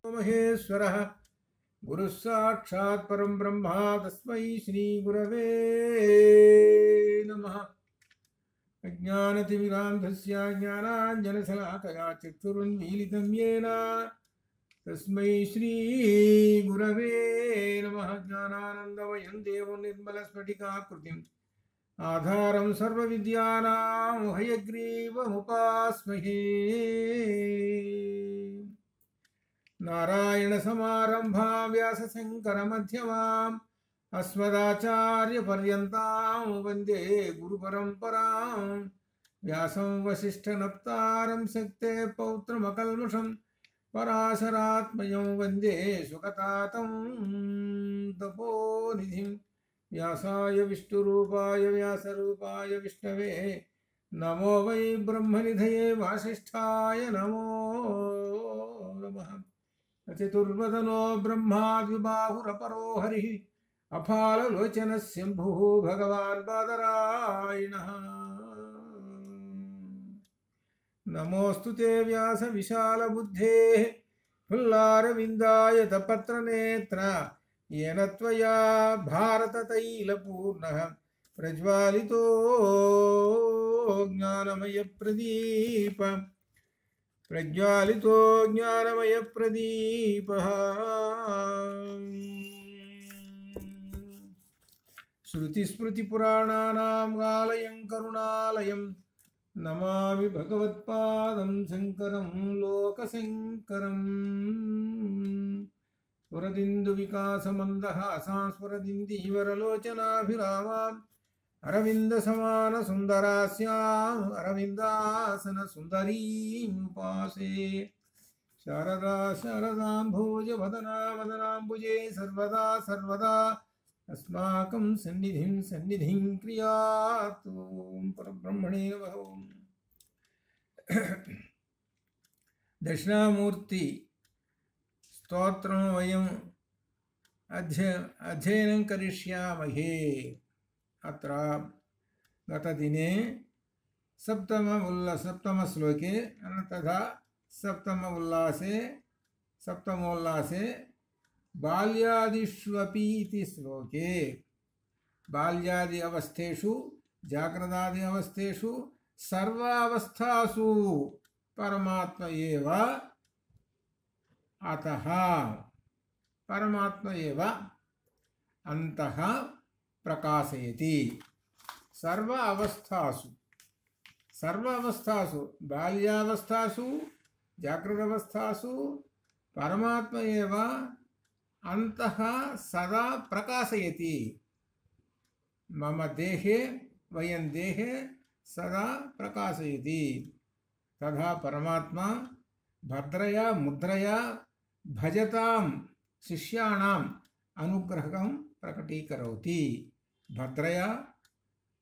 महेश्वरः गुरुः साक्षात् परं ब्रह्म तस्मै श्री गुरवे नमः। अज्ञानतिमिरान्धस्य ज्ञानाञ्जनशलाकया चक्षुरुन्मीलितं येन तस्मै श्री गुरवे नमः। ज्ञानानन्दमयं देवं निर्मलस्फटिकाकृतिम् आधारं सर्वविद्यानां हयग्रीवमुपास्महे। नारायणसमारम्भां व्यासशङ्करमध्यमाम् अस्मदाचार्यपर्यन्तां वन्दे गुरुपरम्परां। व्यासं वसिष्ठनप्तारं शक्ते पौत्रमकल्मषं पराशरात्मजं वन्दे सुखतातं तपोनिधिं। व्यासाय विष्णुरूपाय व्यासरूपाय विष्णवे नमो वै ब्रह्मनिधये वासिष्ठाय नमो नमः। चतुर्वदनो ब्रह्मा द्विबाहुरपरो हरिः अफाललोचनः शम्भुः भगवान् बादरायणः। नमोऽस्तु ते व्यास विशालबुद्धेः फुल्लारविन्दायतपत्रनेत्र येन त्वया भारततैलपूर्णः प्रज्वालितो ज्ञानमयप्रदीपः। श्रुतिस्मृतिपुराणानाम् आलयं करुणालयं नमामि भगवत्पादं शङ्करं लोकशङ्करम्। स्फुरदिन्दुविकासमन्दहासां स्फुरदिन्दीवरलोचनाभिरामाम् अरविन्दसमानसुन्दरास्याम् अरविन्दासनसुन्दरीमुपासे। शारदा शारदाम्भोजवदना वदनाम्बुजे सर्वदा सर्वदा अस्माकं सन्निधिं क्रियातु। परब्रह्मणे नमः। दक्षिणामूर्ति स्तोत्रं वयम् अध्ययनं करिष्यामहे। अत्र गतदिने सप्तमश्लोके तथा सप्तमोल्लासे बाल्यादिष्वपि इति श्लोके बाल्यादि अवस्थेषु जाग्रदादि अवस्थेषु सर्वावस्थासु परमात्मा एव अतः परमात्मा एव अन्तः प्रकाशयति। सर्व अवस्थासु बाल्यावस्थासु जागृतावस्थासु परमात्मा एव अन्तः सदा प्रकाशयति। मम देहे वयं देहे सदा प्रकाशयति। तथा परमात्मा भद्रया मुद्रया भजतां शिष्याणाम् अनुग्रहं प्रकटीकरोति। भद्रया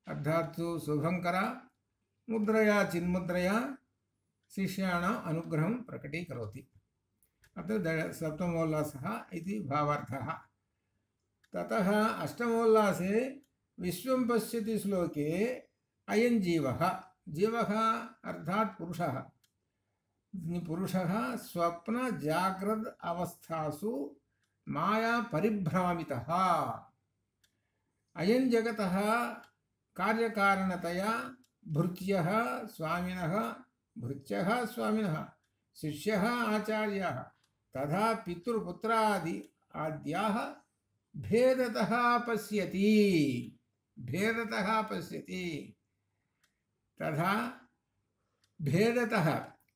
अर्थात् शुभंकरा, मुद्रया चिन्मुद्रया शिष्याणाम् अनुग्रहं प्रकटीकरोति। अत्र सप्तमोल्लासः इति भावार्थः। ततः अष्टमोल्लासे विश्वं पश्यति श्लोके अयं जीवः अर्थात् पुरुषः स्वप्न जाग्रद अवस्थासु माया परिभ्रामितः। अयं जगतः कार्यकारणतया भृत्यः स्वामिनः शिष्यः आचार्यः तथा पितृपुत्रादि आद्याः भेदतः पश्यति। तथा भेदतः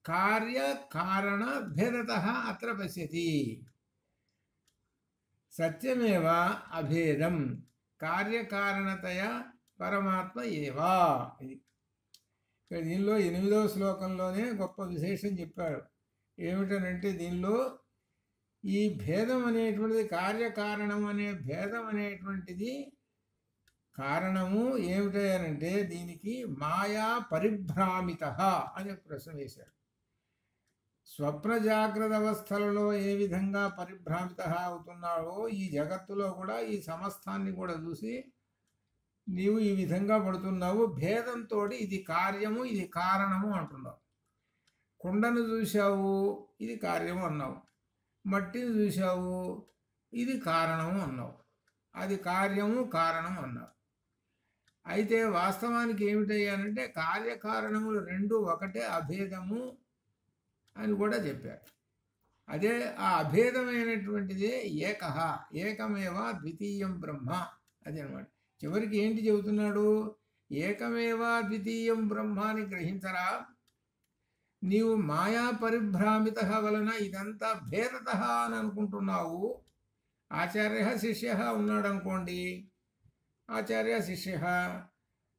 कार्यकारण भेदतः अत्र पश्यति। सत्यमेव अभेदं కార్యకారణతయా పరమాత్మ ఏవా. ఇక్కడ దీనిలో 8వ శ్లోకంలోనే గొప్ప విశేషం చెప్పాడు. ఏమిటనంటే దీనిలో ఈ భేదం అనేటువంటిది కార్యకారణం అనే భేదం అనేటువంటిది కారణము ఏమిటంటే దీనికి మాయా పరిభ్రామిత అనే ప్రశ్న వేశాడు. స్వప్న జాగ్రత్త అవస్థలలో ఏ విధంగా పరిభ్రామిత అవుతున్నాడో ఈ జగత్తులో కూడా ఈ సమస్తాన్ని కూడా చూసి నీవు ఈ విధంగా పడుతున్నావు. భేదంతో ఇది కార్యము ఇది కారణము అంటున్నావు. కుండను చూశావు ఇది కార్యము అన్నావు, మట్టిని చూసావు, ఇది కారణము అన్నావు, అది కార్యము కారణం అన్నావు. అయితే వాస్తవానికి ఏమిటయ్యానంటే కార్యకారణములు రెండు ఒకటే, అభేదము అని కూడా చెప్పారు. అదే ఆ అభేదమైనటువంటిదే ఏకహ, ఏకమేవ ద్వితీయం బ్రహ్మ, అది అనమాట. చివరికి ఏంటి చెబుతున్నాడు? ఏకమేవ ద్వితీయం బ్రహ్మ అని గ్రహించరా, నీవు మాయా పరిభ్రామిత వలన ఇదంతా భేదత అని అనుకుంటున్నావు. ఆచార్య శిష్య ఉన్నాడు అనుకోండి, ఆచార్య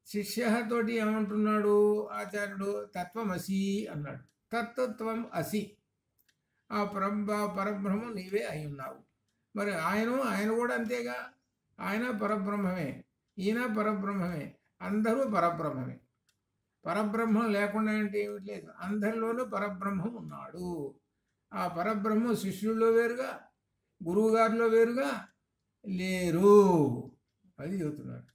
శిష్యతోటి ఏమంటున్నాడు ఆచార్యుడు? తత్వమసి అన్నాడు. తత్వం అసి, ఆ పరబ్రహ్మం నీవే అయి ఉన్నావు. మరి ఆయన కూడా అంతేగా, ఆయన పరబ్రహ్మమే, ఈయన పరబ్రహ్మమే, అందరూ పరబ్రహ్మమే. పరబ్రహ్మం లేకుండా అంటే ఏమిటి లేదు, అందరిలోనూ పరబ్రహ్మం ఉన్నాడు. ఆ పరబ్రహ్మం శిష్యుల్లో వేరుగా, గురువుగారిలో వేరుగా లేరు, అది చెబుతున్నాడు.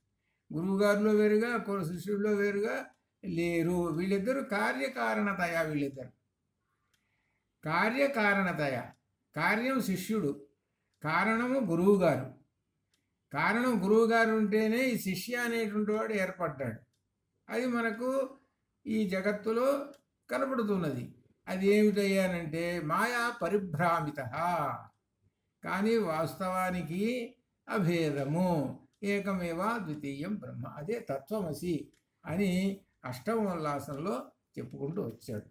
గురువుగారిలో వేరుగా, శిష్యుల్లో వేరుగా లేరు. వీళ్ళిద్దరూ కార్యకారణతయ, వీళ్ళిద్దరు కార్యకారణతయ. కార్యం శిష్యుడు, కారణము గురువుగారు. కారణం గురువుగారు ఉంటేనే ఈ శిష్య అనేటువంటి వాడు ఏర్పడ్డాడు. అది మనకు ఈ జగత్తులో కనపడుతున్నది. అది ఏమిటయ్యానంటే మాయా పరిభ్రామిత, కానీ వాస్తవానికి అభేదము, ఏకమేవ ద్వితీయం బ్రహ్మ, అదే తత్వమసి అని అష్టమోల్లాసంలో చెప్పుకుంటూ వచ్చాడు.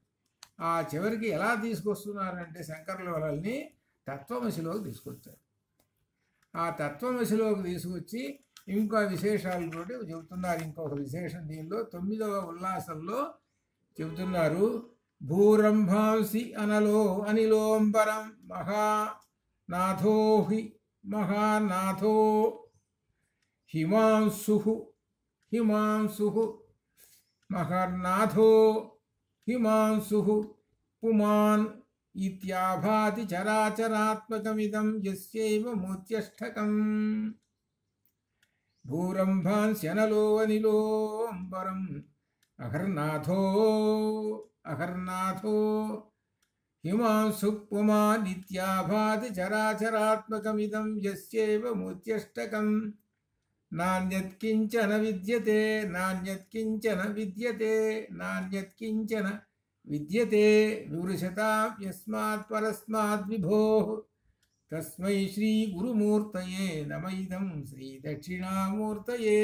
ఆ చివరికి ఎలా తీసుకొస్తున్నారంటే శంకరుల వాళ్ళని తత్వమసిలోకి తీసుకొచ్చారు. ఆ తత్వమసిలోకి తీసుకొచ్చి ఇంకా విశేషాలతోటి చెబుతున్నారు. ఇంకొక విశేషం దీనిలో 9వ ఉల్లాసంలో చెబుతున్నారు. భూరంభాంసి అనలో అనిలోంబరం మహానాథో హిమాంశు మహర్నాథో హిమాంశు పుమాన్ ఇత్యాభాతి చరాచరాత్మకమిదం యస్యైవ మూర్త్యష్టకం. భూరంభాంస్యనలో అనిలోంబరం అహర్నాథో హిమాంశు పుమాన్ ఇత్యాభాతి చరాచరాత్మకమిదం యస్యైవ మూర్త్యష్టకం. నాణ్యత్కించన విద్యతే వివృశతాం యస్మాత్ పరస్మాద్ విభోః. తస్మై శ్రీ గురుమూర్తయే నమ ఇదం శ్రీ దక్షిణామూర్తయే.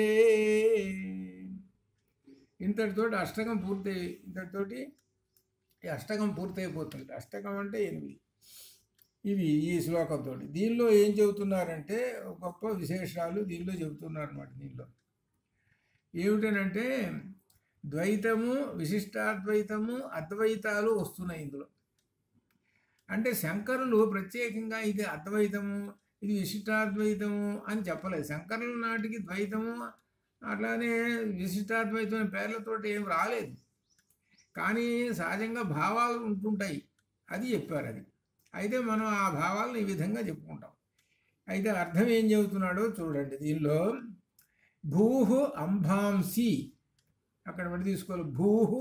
ఇంతటితోటి అష్టకం పూర్తయిపోతుంది. అష్టకం అంటే 8 ఇవి ఈ శ్లోకంతో. దీనిలో ఏం చెబుతున్నారంటే గొప్ప విశేషాలు దీనిలో చెబుతున్నారు అన్నమాట. దీనిలో ఏమిటనంటే ద్వైతము, విశిష్టాద్వైతము, అద్వైతాలు వస్తున్నాయి ఇందులో. అంటే శంకరులు ప్రత్యేకంగా ఇది అద్వైతము, ఇది విశిష్టాద్వైతము అని చెప్పలేదు. శంకరుల నాటికి ద్వైతము అట్లానే విశిష్టాద్వైతం పేర్లతోటి ఏం రాలేదు, కానీ సహజంగా భావాలు ఉంటుంటాయి, అది చెప్పారు. అది అయితే మనం ఆ భావాలను ఈ విధంగా చెప్పుకుంటాం. అయితే అర్థం ఏం చెబుతున్నాడో చూడండి. దీనిలో భూహు అంబాంసి, అక్కడ పడి తీసుకోవాలి. భూహు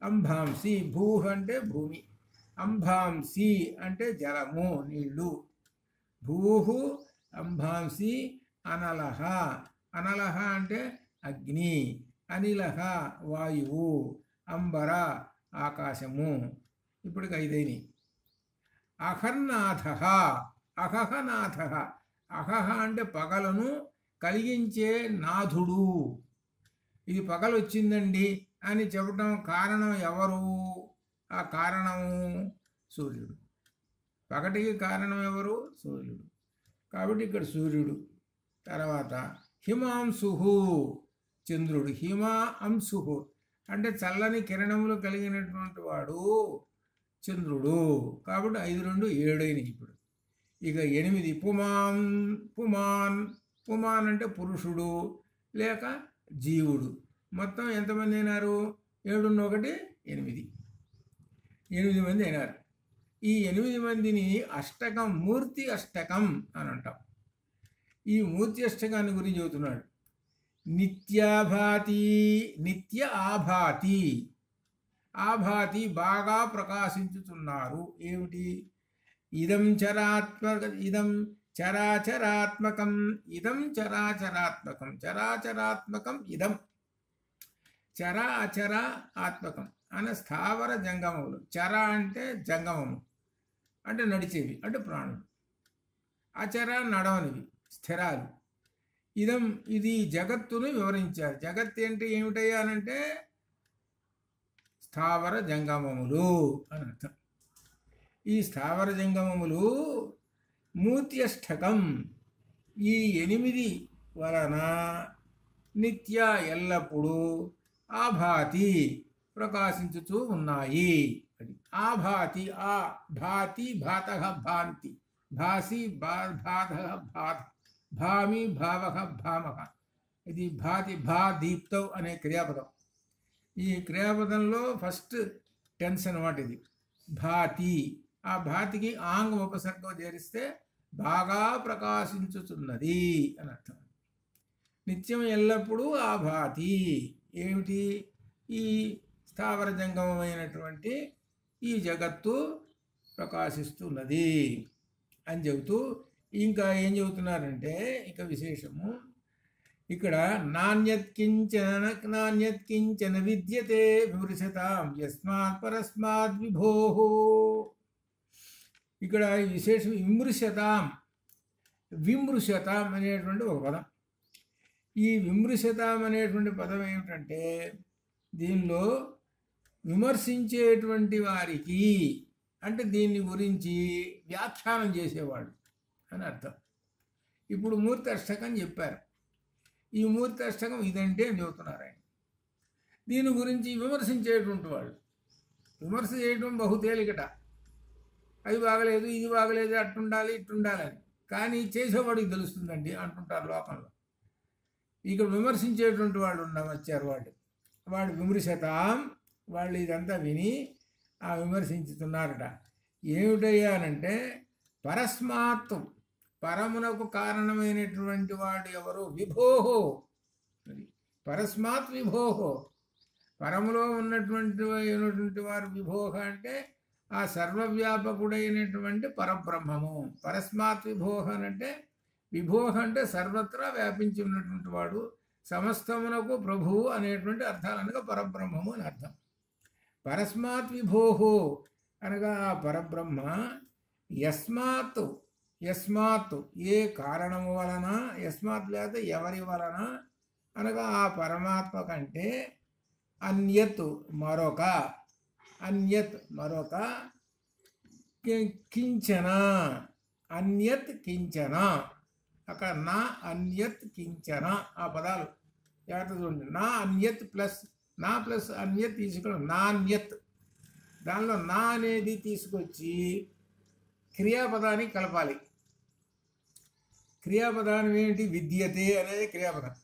అంబాంసి, భూహు అంటే భూమి, అంబాంసి అంటే జలము, నీళ్ళు. భూహు అంబాంసి అనలహ, అనలహ అంటే అగ్ని, అనిలహ వాయువు, అంబర ఆకాశము. ఇప్పటికి 5 అహర్నాథ, అహహనాథ, అహహ అంటే పగలను కలిగించే నాథుడు. ఇది పగలు వచ్చిందండి అని చెప్పడం కారణం ఎవరు? ఆ కారణము సూర్యుడు. పగటికి కారణం ఎవరు? సూర్యుడు. కాబట్టి ఇక్కడ సూర్యుడు. తర్వాత హిమాంశు చంద్రుడు. హిమ అంశు అంటే చల్లని కిరణములు కలిగినటువంటి వాడు చంద్రుడు. కాబట్టి 5, 2, 7 అయినాయి. ఇప్పుడు ఇక 8 పుమాన్ అంటే పురుషుడు లేక జీవుడు. మొత్తం ఎంతమంది అయినారు? 7, 1, 8. 8 మంది అయినారు. ఈ 8 మందిని అష్టకం, మూర్తి అష్టకం అని అంటాం. ఈ మూర్తి అష్టకాన్ని గురించి చెబుతున్నాడు. నిత్యాభాతి, నిత్య ఆభాతి బాగా ప్రకాశించుతున్నారు. ఏమిటి? ఇదం చరాత్మక ఇదం చరాచరాత్మకం ఇదం చరాచరాత్మకం చరాచరాత్మకం ఇదం చర అచర ఆత్మకం అనే స్థావర జంగమములు. చర అంటే జంగమము అంటే నడిచేవి అంటే ప్రాణులు, అచర నడవనివి స్థిరాలు. ఇదం ఇది జగత్తును వివరించారు. జగత్ అంటే ఏమిటయ్యా అనంటే స్థావర జంగమములు అని అర్థం. ఈ స్థావర జంగమములు మూర్త్యష్టకం ఈ 8 వలన నిత్య ఎల్లప్పుడూ ఆభాతి ప్రకాశించుతూ ఉన్నాయి. అది ఆభాతి. ఆ భాతి భాత భాంతి భాసి భాత భాత భామి భావ భామ. ఇది భాతి భా దీప్తౌ అనే క్రియాపదం. ఈ క్రియాపదంలో ఫస్ట్ టెన్స్ అన్నమాట ఇది భాతి. ఆ భాతికి ఆంగం ఉపసర్గం చేరిస్తే బాగా ప్రకాశించుతున్నది అని అర్థం. నిత్యం ఎల్లప్పుడూ ఆ భాతి ఏమిటి? ఈ స్థావర జంగమమైనటువంటి ఈ జగత్తు ప్రకాశిస్తున్నది అని చెబుతూ ఇంకా ఏం చెబుతున్నారంటే ఇక విశేషము ఇక్కడ నాణ్యత్ కించన విద్యతే విమృశతాం యస్మాత్ పరస్మాద్ విభోః. ఇక్కడ ఈ విశేషం విమృశతాం అనేటువంటి ఒక పదం. ఈ విమృశతాం అనేటువంటి పదం ఏమిటంటే దీనిలో విమర్శించేటువంటి వారికి అంటే దీన్ని గురించి వ్యాఖ్యానం చేసేవాళ్ళు అని అర్థం. ఇప్పుడు మూర్తి అష్టకం చెప్పారు. ఈ మూర్తి అష్టకం ఇదంటే అని చెబుతున్నారు ఆయన. దీని గురించి విమర్శించేటువంటి వాళ్ళు విమర్శ చేయడం బహు తేలికట. అది బాగలేదు ఇది బాగలేదు అట్టుండాలి ఇట్టుండాలని. కానీ చేసేవాడికి తెలుస్తుందండి అంటుంటారు లోకంలో. ఇక్కడ విమర్శించేటువంటి వాళ్ళు వచ్చారు. వాళ్ళు విమర్శతాం. వాళ్ళు ఇదంతా విని ఆ విమర్శించుతున్నారట. ఏమిటయ్యా అనంటే పరస్మాత్ పరమునకు కారణమైనటువంటి వాడు ఎవరు? విభోహో. పరస్మాత్ విభోహో. పరములో ఉన్నటువంటి వారు విభోహ అంటే ఆ సర్వవ్యాపకుడైనటువంటి పరబ్రహ్మము. పరస్మాత్ విభోహ అంటే విభోహ అంటే సర్వత్రా వ్యాపించి ఉన్నటువంటి వాడు, సమస్తమునకు ప్రభువు అనేటువంటి అర్థాలు అనగా పరబ్రహ్మము అని అర్థం. పరస్మాత్ విభోహో అనగా ఆ పరబ్రహ్మ యస్మాత్ ఏ కారణము వలన, యస్మాత్ లేదా ఎవరి వలన అనగా ఆ పరమాత్మ కంటే అన్యత్ మరొక కించన అక్కడ నా అన్యత్ కించన ఆ పదాలు జాగ్రత్త చూడండి. నా అన్యత్ ప్లస్ అన్యత్ తీసుకోవడం నాణ్యత్. దానిలో నా అనేది తీసుకొచ్చి క్రియాపదానికి కలపాలి. క్రియాపదాన్ని ఏంటి? విద్యతే అనేది క్రియాపదం.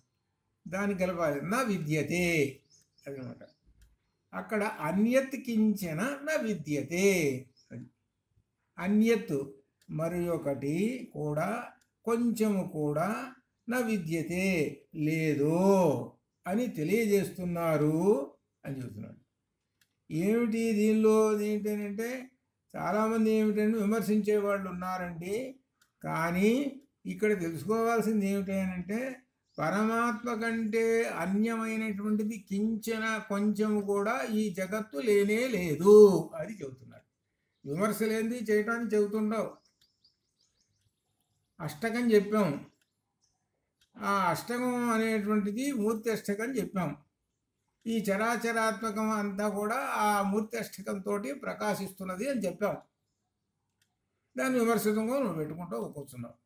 దాన్ని కలపాలి. నా విద్యతే అదనమాట. అక్కడ అన్యత్ కించన నా విద్యతే. అన్యత్ మరి ఒకటి కూడా కొంచెము కూడా నా విద్యతే లేదు అని తెలియజేస్తున్నారు అని చెబుతున్నాడు. ఏమిటి దీనిలో ఏంటంటే చాలామంది ఏమిటంటే విమర్శించే వాళ్ళు ఉన్నారండి. కానీ ఇక్కడ తెలుసుకోవాల్సింది ఏమిటంటే పరమాత్మ కంటే అన్యమైనటువంటిది కించన కొంచెము కూడా ఈ జగత్తు లేనే లేదు అది చెబుతున్నారు. విమర్శ లేనిది చేయటానికి చెబుతుండవు. అష్టకం చెప్పాం. ఆ అష్టకం అనేటువంటిది మూర్తి అష్టకం చెప్పాం. ఈ చరాచరాత్మకం అంతా కూడా ఆ మూర్తి అష్టకంతో ప్రకాశిస్తున్నది అని చెప్పాం. దాన్ని విమర్శితంగా నువ్వు పెట్టుకుంటూ కూర్చున్నావు.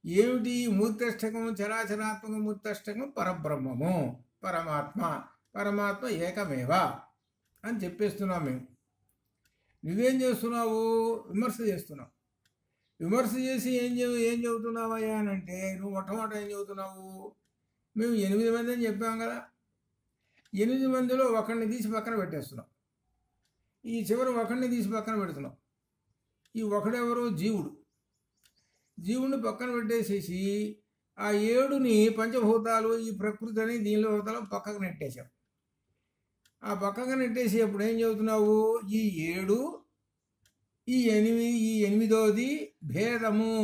ఏమిటి మూర్తష్టకం? చరాచరాత్మక మూర్తష్టకం పరబ్రహ్మము, పరమాత్మ ఏకమేవా అని చెప్పేస్తున్నావు. మేము నువ్వేం చేస్తున్నావు? విమర్శ చేస్తున్నావు. విమర్శ చేసి ఏం చెబుతున్నావయ్యా అని అంటే నువ్వు మొట్టమొదట ఏం చెబుతున్నావు? మేము 8 మంది అని చెప్పాం కదా. 8 మందిలో ఒకరిని తీసి పక్కన పెట్టేస్తున్నాం. ఈ చివరి ఒకరిని తీసి పక్కన పెడుతున్నాం. ఈ ఒకడెవరు? జీవుడు. జీవుడిని పక్కన పెట్టేసేసి ఆ 7ని పంచభూతాలు ఈ ప్రకృతి అని దీనిలో అవతల పక్కకు నెట్టేశాం. ఆ పక్కకు నెట్టేసి అప్పుడు ఏం చెబుతున్నావు? ఈ 7 ఈ ఎనిమిదోది భేదము.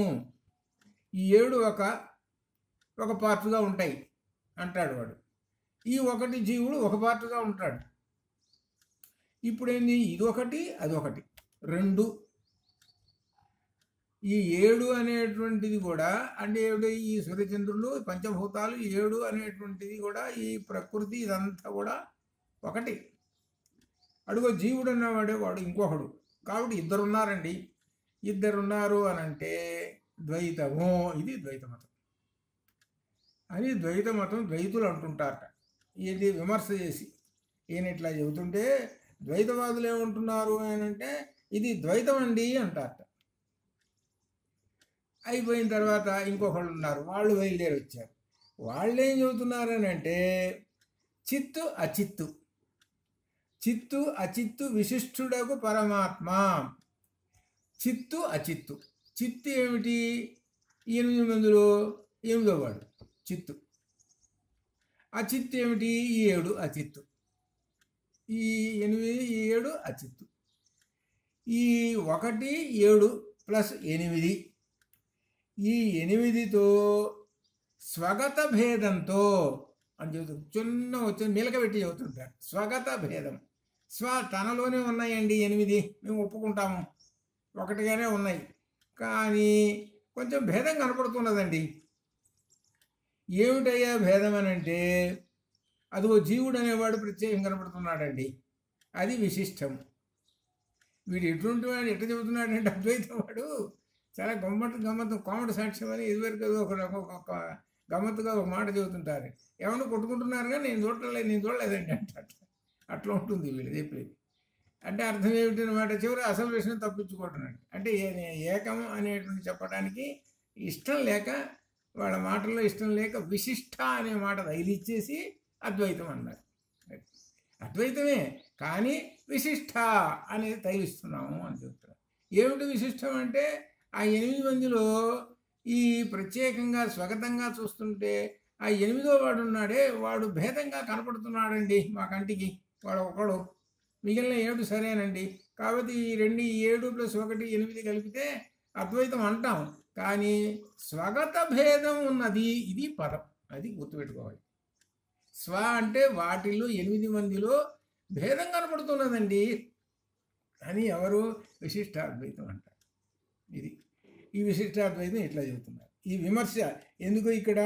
ఈ 7 ఒక పార్ట్గా ఉంటాయి అంటాడు వాడు. ఈ 1 జీవుడు ఒక పార్ట్గా ఉంటాడు. ఇప్పుడేంది, ఇదొకటి అదొకటి 2. ఈ 7 అనేటువంటిది కూడా అంటే ఏమిటి, ఈ సూర్యచంద్రులు పంచభూతాలు 7 అనేటువంటిది కూడా ఈ ప్రకృతి ఇదంతా కూడా ఒకటి. అడుగో జీవుడు అన్నవాడే వాడు ఇంకొకడు. కాబట్టి ఇద్దరున్నారండి. ఇద్దరున్నారు అని అంటే ద్వైతము. ఇది ద్వైత మతం అని ద్వైత మతం ద్వైతులు అంటుంటారట. ఇది విమర్శ చేసి ఈయన ఇట్లా చెబుతుంటే ద్వైతవాదులు ఏమంటున్నారు అని అంటే ఇది ద్వైతం అండి అంటారట. అయిపోయిన తర్వాత ఇంకొకళ్ళు ఉన్నారు, వాళ్ళు బయలుదేరి వచ్చారు. వాళ్ళు ఏం చెబుతున్నారని అంటే చిత్తు అచిత్తు, చిత్తు అచిత్తు విశిష్టుడకు పరమాత్మ. చిత్తు అచిత్తు. చిత్తు ఏమిటి, 8 మందిలో 8వ వాడు చిత్తు. అచిత్తు ఏమిటి, ఈ 7 అచిత్తు. ఈ 8 ఈ 7 అచిత్తు. ఈ 1 7 ప్లస్ 8 ఈ 8తో స్వగత భేదంతో అని చెబుతుంది. చిన్న వచ్చి నిలకబెట్టి చెబుతుంటారు. స్వగత భేదం. తనలోనే ఉన్నాయండి 8, మేము ఒప్పుకుంటాము, ఒకటిగానే ఉన్నాయి, కానీ కొంచెం భేదం కనపడుతున్నదండి. ఏమిటయ్యా భేదం అని అంటే అదిగో జీవుడు అనేవాడు ప్రత్యేకం కనపడుతున్నాడండి, అది విశిష్టం. వీడు ఎటువంటి వాడు ఎట్లా చెబుతున్నాడంటే అద్వైతం వాడు చాలా గమ్మత్తు కామెడీ సాక్ష్యం అని ఇదివరకు ఒక గమ్మత్తుగా ఒక మాట చెబుతుంటారు. ఏమన్నా కొట్టుకుంటున్నారుగా నేను చూడలేదండి అంటే అట్లా ఉంటుంది వీళ్ళు చెప్పేది. అంటే అర్థం ఏమిటి అనమాట, చివరి అసలు విషయం తప్పించుకుంటున్నాడు. అంటే ఏకం అనేటువంటి చెప్పడానికి ఇష్టం లేక, వాళ్ళ మాటల్లో ఇష్టం లేక విశిష్ట అనే మాట తగిలిచ్చేసి అద్వైతం అన్నారు. అద్వైతమే కానీ విశిష్ట అనేది తగిలిస్తున్నాము అని చెప్తున్నారు. ఏమిటి విశిష్టం అంటే ఆ 8 మందిలో ఈ ప్రత్యేకంగా స్వగతంగా చూస్తుంటే ఆ 8వ వాడు ఉన్నాడే వాడు భేదంగా కనపడుతున్నాడండి మా కంటికి. వాడు ఒకడు, మిగిలిన 7 సరేనండి. కాబట్టి ఈ 7 + 1 8 కలిపితే అద్వైతం అంటాం, కానీ స్వగత భేదం ఉన్నది. ఇది పదం, అది గుర్తుపెట్టుకోవాలి. స్వ అంటే వాటిల్లో 8 మందిలో భేదం కనపడుతున్నదండి అని ఎవరు విశిష్టాద్వైతం అంటారు. ఇది ఈ విశిష్టాద్వైతం ఇట్లా చెబుతున్నారు. ఈ విమర్శ ఎందుకు ఇక్కడ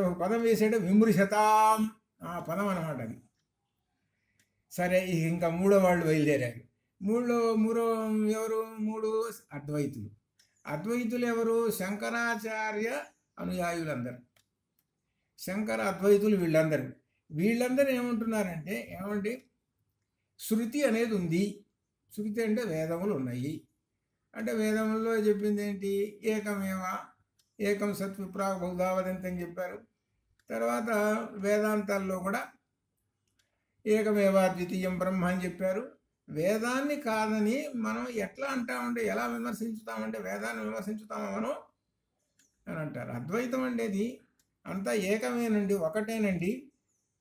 ఒక పదం వేసాడు, విమృశతాం, ఆ పదం అన్నమాట అది. సరే, ఇంకా 3వ వాళ్ళు బయలుదేరారు. మూడో ఎవరు, 3 అద్వైతులు. అద్వైతులు ఎవరు, శంకరాచార్య అనుయాయులందరూ, శంకర అద్వైతులు వీళ్ళందరూ ఏమంటున్నారంటే, ఏమండి శృతి అనేది ఉంది. శృతి అంటే వేదములు ఉన్నాయి. అంటే వేదముల్లో చెప్పింది ఏంటి, ఏకం సత్విప్రా బహుధావదంతి అని చెప్పారు. తర్వాత వేదాంతాల్లో కూడా ఏకమేవా ద్వితీయం బ్రహ్మ అని చెప్పారు. వేదాన్ని కాదని మనం ఎట్లా అంటామంటే, ఎలా విమర్శించుతామంటే వేదాన్ని విమర్శించుతామా మనం అని అంటారు. అద్వైతం అనేది అంతా ఏకమేనండి, ఒకటేనండి.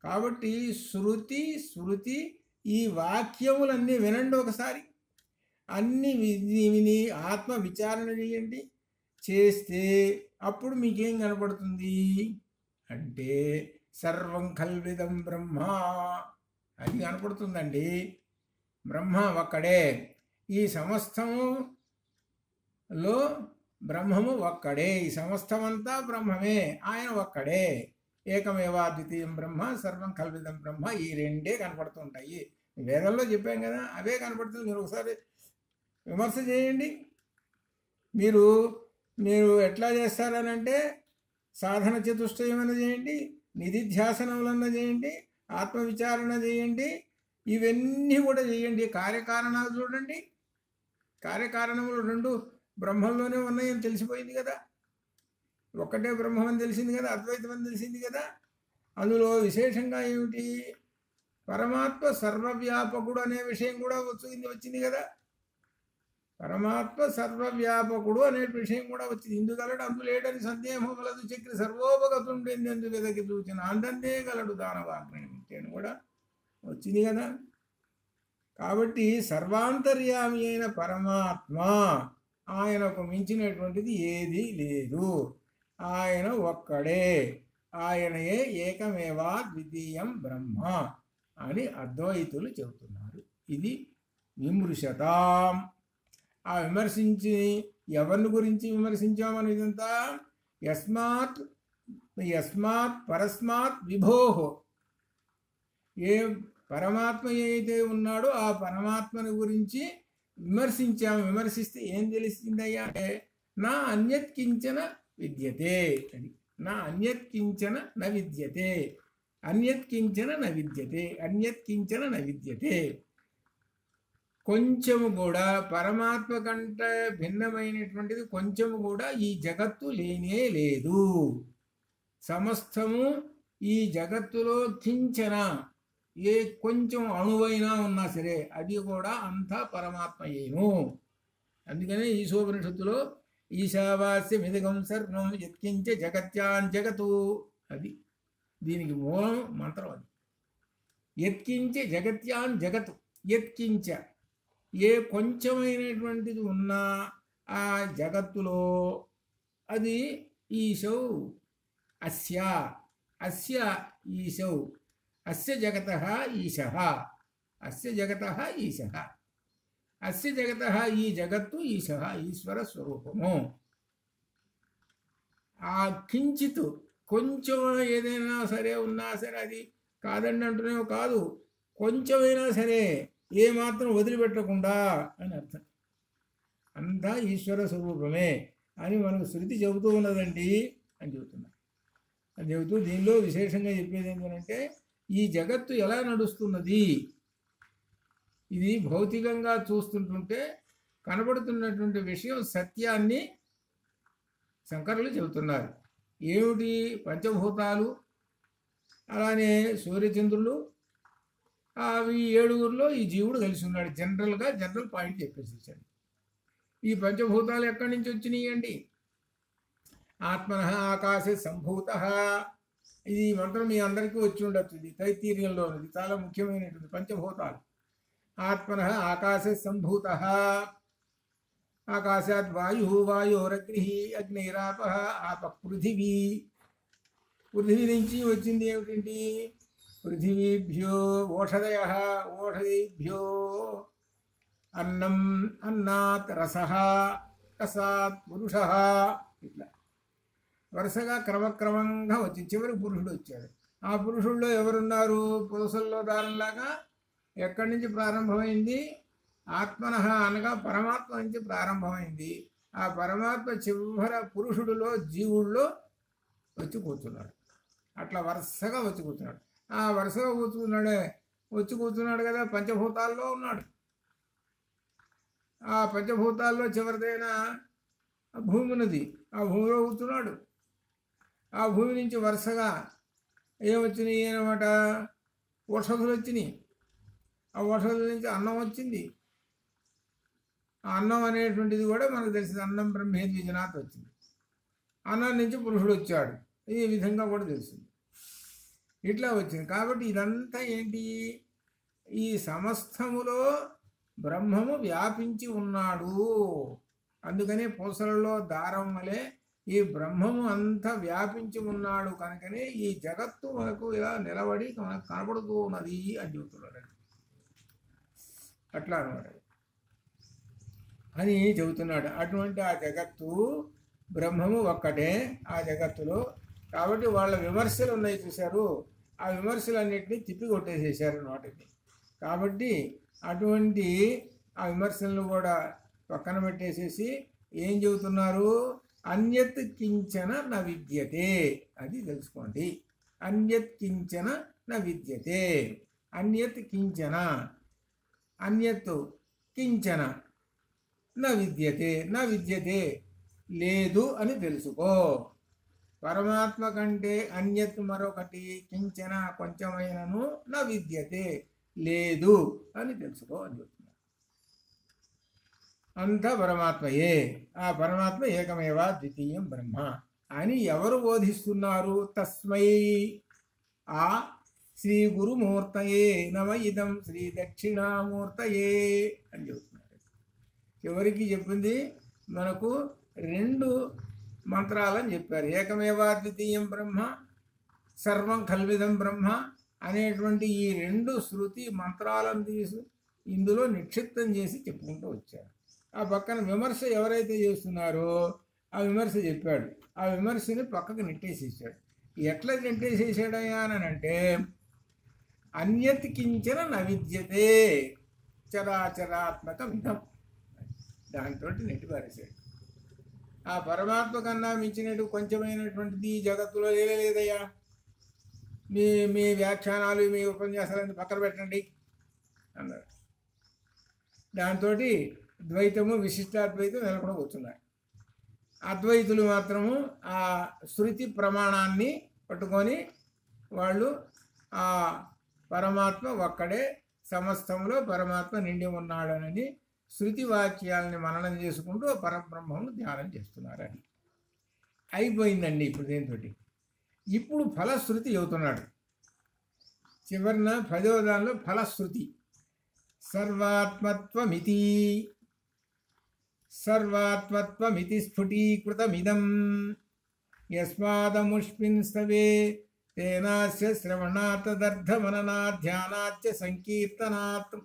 కాబట్టి శృతి ఈ వాక్యములన్నీ వినండి ఒకసారి, అన్ని విని ఆత్మ విచారణ చేయండి. చేస్తే అప్పుడు మీకేం కనపడుతుంది అంటే సర్వం కల్విదం బ్రహ్మ అది కనపడుతుందండి. బ్రహ్మ ఒక్కడే, ఈ సమస్తములో బ్రహ్మము ఒక్కడే, ఈ సమస్తమంతా బ్రహ్మమే, ఆయన ఒక్కడే. ఏకమేవా ద్వితీయం బ్రహ్మ సర్వం కల్విదం బ్రహ్మ, ఈ 2 కనపడుతుంటాయి. వేదంలో చెప్పాం కదా, అవే కనపడుతుంది. మీరు ఒకసారి విమర్శ చేయండి. మీరు ఎట్లా చేస్తారనంటే సాధన చతుష్టయమన్న చేయండి, నిధిధ్యాసనములన్న చేయండి, ఆత్మవిచారణ చేయండి, ఇవన్నీ కూడా చేయండి. కార్యకారణాలు చూడండి, కార్యకారణములు 2 బ్రహ్మంలోనే ఉన్నాయని తెలిసిపోయింది కదా. ఒక్కటే బ్రహ్మం అని తెలిసింది కదా, అద్వైతం అని తెలిసింది కదా. అందులో విశేషంగా ఏమిటి, పరమాత్మ సర్వవ్యాపకుడు అనే విషయం కూడా వచ్చింది కదా. పరమాత్మ సర్వవ్యాపకుడు అనే విషయం కూడా వచ్చింది. ఇందుగలడు అందులేడని సందేహం వలదు, చక్రి సర్వోపగతుండేందు వెదకి చూచిన అందందే గలడు దానవాగ్ని అని కూడా వచ్చింది కదా. కాబట్టి సర్వాంతర్యామి అయిన పరమాత్మ, ఆయనకు మించినటువంటిది ఏదీ లేదు, ఆయన ఒక్కడే, ఆయనయే ఏకమేవా ద్వితీయం బ్రహ్మ అని అద్వైతులు చెబుతున్నారు. ఇది విమృశతాం. ఆ విమర్శించి ఎవరిని గురించి విమర్శించామని ఇదంతా? యస్మాత్ పరస్మాత్ విభోహో, ఏ పరమాత్మ ఏదైతే ఉన్నాడో ఆ పరమాత్మని గురించి విమర్శించాము. విమర్శిస్తే ఏం తెలిసిందయ్యా అంటే నా అన్యత్ కించన విద్యతే అని. నా అన్యత్ కించన న విద్యతే, అన్యత్ కించన న విద్యతే, అన్యత్ కించన న విద్యతే. కొంచెము కూడా పరమాత్మ కంటే భిన్నమైనటువంటిది కొంచెము కూడా ఈ జగత్తు లేనే లేదు. సమస్తము ఈ జగత్తులో కించన, ఏ కొంచెం అణువైనా ఉన్నా సరే అది కూడా అంతా పరమాత్మయేను. అందుకనే ఈశోపనిషత్తులో ఈశావాస్యమిదగం సర్వం యత్కించ జగత్యాన్ జగతు, అది దీనికి మూలం మంత్రం. అది యత్కించ జగత్యాన్ జగతు. యత్కించ, ఏ కొంచెమైనటువంటిది ఉన్నా ఆ జగత్తులో అది ఈశౌ అస్య, అస్య ఈశౌ, అస్య జగతః ఈశః, అస్య జగతః ఈశః, అస్య జగతః ఈ జగత్తు ఈశః, ఈశ్వర స్వరూపము. ఆ కించిత్ కొంచెం ఏదైనా సరే ఉన్నా సరే అది కాదండి అంటున్నామో కాదు, కొంచెమైనా సరే ఏమాత్రం వదిలిపెట్టకుండా అని అర్థం. అంతా ఈశ్వర స్వరూపమే అని మనకు శృతి చెబుతూ ఉన్నదండి అని చెబుతున్నా. అని చెబుతూ దీనిలో విశేషంగా చెప్పేది ఏంటంటే ఈ జగత్తు ఎలా నడుస్తున్నది, ఇది భౌతికంగా చూస్తుంటుంటే కనబడుతున్నటువంటి విషయం సత్యాన్ని శంకరులు చెబుతున్నారు. ఏమిటి? పంచభూతాలు, అలానే సూర్యచంద్రులు, అవి 7గురిలో ఈ జీవుడు కలిసి ఉన్నాడు. జనరల్ పాయింట్ చెప్పేసేసాడు. ఈ పంచభూతాలు ఎక్కడి నుంచి వచ్చినాయి అండి? ఆత్మన ఆకాశే సంభూత. ఇది మంత్రం మీ అందరికీ వచ్చి ఉండొచ్చు. ఇది తైత్తీర్యంలో ఉన్నది, చాలా ముఖ్యమైనటువంటి పంచభూతాలు. ఆత్మన ఆకాశే సంభూత, ఆకాశాత్ వాయు, వాయోరగ్ని, అగ్నిరాప, ఆప పృథివీ. పృథివీ నుంచి వచ్చింది ఏమిటండి? పృథివీభ్యో ఓషధయ, ఓషధీభ్యో అన్నం, అన్నాత్ రసః, రసాత్ పురుషః. ఇట్లా వరుసగా క్రమక్రమంగా వచ్చి చివరికి పురుషుడు వచ్చాడు. ఆ పురుషుల్లో ఎవరున్నారు? పురుషుల్లో దారంలాగా ఎక్కడి నుంచి ప్రారంభమైంది? ఆత్మనః అనగా పరమాత్మ నుంచి ప్రారంభమైంది. ఆ పరమాత్మ చివర పురుషుడిలో జీవుల్లో వచ్చి కూర్చున్నాడు. అట్లా వరుసగా వచ్చి కూర్చున్నాడు. ఆ వరుసగా వచ్చి కూర్చున్నాడు కదా, పంచభూతాల్లో ఉన్నాడు. ఆ పంచభూతాల్లో చివరిదైన భూమి ఉన్నది, ఆ భూమిలో కూర్చున్నాడు. ఆ భూమి నుంచి వరుసగా ఏమొచ్చినాయి అన్నమాట? ఔషధులు వచ్చినాయి. ఆ ఔషధుల నుంచి అన్నం వచ్చింది. ఆ అన్నం అనేటువంటిది కూడా మనకు తెలిసింది, అన్నం బ్రహ్మేద్విజనాథ్ వచ్చింది. అన్నం నుంచి పురుషుడు వచ్చాడు, ఈ విధంగా కూడా తెలిసింది. ఇట్లా వచ్చింది. కాబట్టి ఇదంతా ఏంటి? ఈ సమస్తములో బ్రహ్మము వ్యాపించి ఉన్నాడు. అందుకనే పూసలలో దారం వలె ఈ బ్రహ్మము అంతా వ్యాపించి ఉన్నాడు. కనుకనే ఈ జగత్తు మనకు ఇలా నిలబడి మనకు కనబడుతూ ఉన్నది అని చెబుతున్నాడు. అట్లా అనమాట అని చెబుతున్నాడు. అటువంటి ఆ జగత్తు బ్రహ్మము ఒక్కటే ఆ జగత్తులో. కాబట్టి వాళ్ళ విమర్శలు ఉన్నాయి చూశారు, ఆ విమర్శలన్నింటినీ తిప్పి కొట్టేసేసారు వాటిని. కాబట్టి అటువంటి ఆ విమర్శలను కూడా పక్కన పెట్టేసేసి ఏం చెబుతున్నారు? అన్యత్ కించన న విద్యతే, అది తెలుసుకోండి. అన్యత్ కించన న విద్యతే, అన్యత్ కించన, అన్యత్ కించన న విద్యతే, న విద్యతే లేదు అని తెలుసుకో. పరమాత్మ కంటే అన్యత్ మరొకటి కించన కొంచెమైనను న విద్యతే లేదు అని తెలుసుకో అని చెప్తున్నారు. అంతా పరమాత్మయే, ఆ పరమాత్మ ఏకమేవా ద్వితీయం బ్రహ్మ అని ఎవరు బోధిస్తున్నారు? తస్మై, ఆ శ్రీ గురుమూర్తయే నమ ఇదం శ్రీ దక్షిణామూర్తయే అని చెబుతున్నారు. చివరికి చెప్పింది మనకు 2 మంత్రాలని చెప్పారు. ఏకమేవాద్వితీయం బ్రహ్మ, సర్వం కల్విదం బ్రహ్మ అనేటువంటి ఈ 2 శృతి మంత్రాలను తీసి ఇందులో నిక్షిప్తం చేసి చెప్పుకుంటూ వచ్చారు. ఆ పక్కన విమర్శ ఎవరైతే చేస్తున్నారో ఆ విమర్శ చెప్పాడు. ఆ విమర్శని పక్కకు నెట్టేసేసాడు. ఎట్లా నెట్టేసేసాడయ్యా అని అంటే, అన్యత్ కించన నవిద్యతే చరాచరాత్మక విధం, దాంతో నెట్టిపారేశాడు. ఆ పరమాత్మ కన్నా మించినట్టు కొంచెమైనటువంటిది ఈ జగత్తులో లేదయ్యా, మీ వ్యాఖ్యానాలు మీ ఉపన్యాసాలను పక్కన పెట్టండి అన్నారు. దాంతో ద్వైతము విశిష్టాద్వైతం నెలకొని కూర్చున్నారు. అద్వైతులు మాత్రము ఆ శృతి ప్రమాణాన్ని పట్టుకొని వాళ్ళు ఆ పరమాత్మ ఒక్కడే, సమస్తంలో పరమాత్మ నిండి ఉన్నాడనని శృతి వాక్యాలని మననం చేసుకుంటూ పరబ్రహ్మను ధ్యానం చేస్తున్నారని అయిపోయిందండి. ఇప్పుడు దీంతో ఇప్పుడు ఫలశ్రుతి చెబుతున్నాడు. చివరిన 10వ దానిలో ఫలశ్రుతి. సర్వాత్మత్వమితి స్ఫుటీకృతమిదం యస్మాదముష్మిన్ స్తవే తేనాస్య శ్రవణాత్ తదర్థమననాత్ ధ్యానాచ్చ సంకీర్తనాత్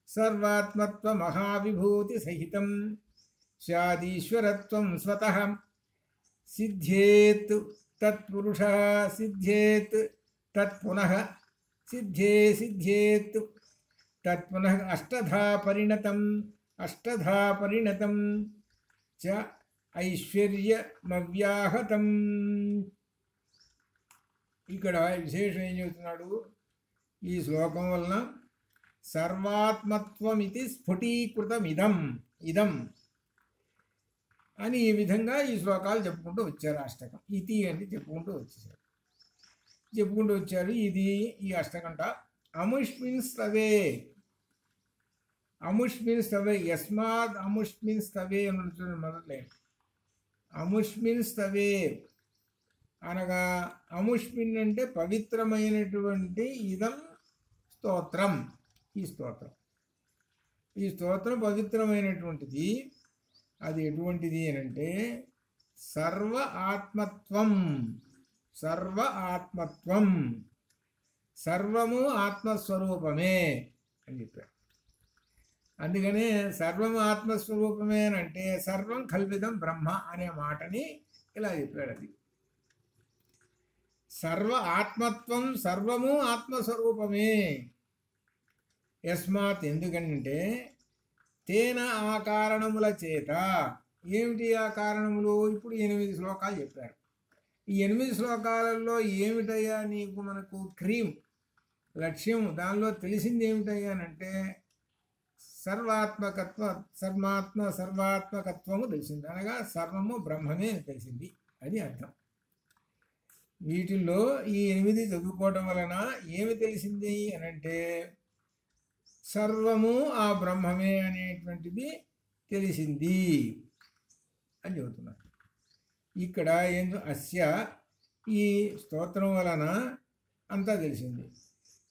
సర్వాత్మత్వ మహావిభూతి సహితం స్యాదీశ్వరత్వం స్వతః సిద్ధ్యేత్ తత్పురుషః సిద్ధ్యేత్ తత్పునః సిద్ధ్యేత్ తత్పునః అష్టధా పరిణతం చ ఐశ్వర్యమవ్యాహతం. ఇక్కడ విశేషం ఏం చెబుతున్నాడు ఈ శ్లోకం వలన? సర్వాత్మత్వమితి స్ఫుటీకృతమిదం ఇదం అని ఈ విధంగా ఈ శ్లోకాలు చెప్పుకుంటూ వచ్చారు. అష్టకం ఇతి అని చెప్పుకుంటూ వచ్చారు. ఇది ఈ అష్టకంట. అముష్మిన్ స్తవే యస్మాద్ అముష్మిన్ స్తవే అని మొదలే. అముష్మిన్ స్తవే అనగా అముష్మిన్ అంటే పవిత్రమైనటువంటి ఇదం స్తోత్రం. ఈ స్తోత్రం పవిత్రమైనటువంటిది. అది ఎటువంటిది అని అంటే సర్వ ఆత్మత్వం, సర్వము ఆత్మస్వరూపమే అని చెప్పారు. అందుకనే సర్వం ఆత్మస్వరూపమే అని అంటే సర్వం కల్పితం బ్రహ్మ అనే మాటని ఇలా చెప్పాడు. అది సర్వ ఆత్మత్వం, సర్వము ఆత్మస్వరూపమే. యస్మాత్ ఎందుకంటే తేన ఆ కారణముల చేత. ఏమిటి ఆ కారణములు? ఇప్పుడు 8 శ్లోకాలు చెప్పారు. ఈ 8 శ్లోకాలలో ఏమిటయ్యా నీకు మనకు లక్ష్యం? దానిలో తెలిసింది ఏమిటయ్యానంటే సర్వాత్మకత్వము తెలిసింది. అనగా సర్వము బ్రహ్మమే అని తెలిసింది. అది అర్థం. వీటిల్లో ఈ 8 చదువుకోవటం వలన ఏమి తెలిసింది అనంటే సర్వము ఆ బ్రహ్మమే అనేటువంటిది తెలిసింది అని చెబుతున్నారు. ఇక్కడ ఏందో అస్య ఈ స్తోత్రం వలన అంతా తెలిసింది.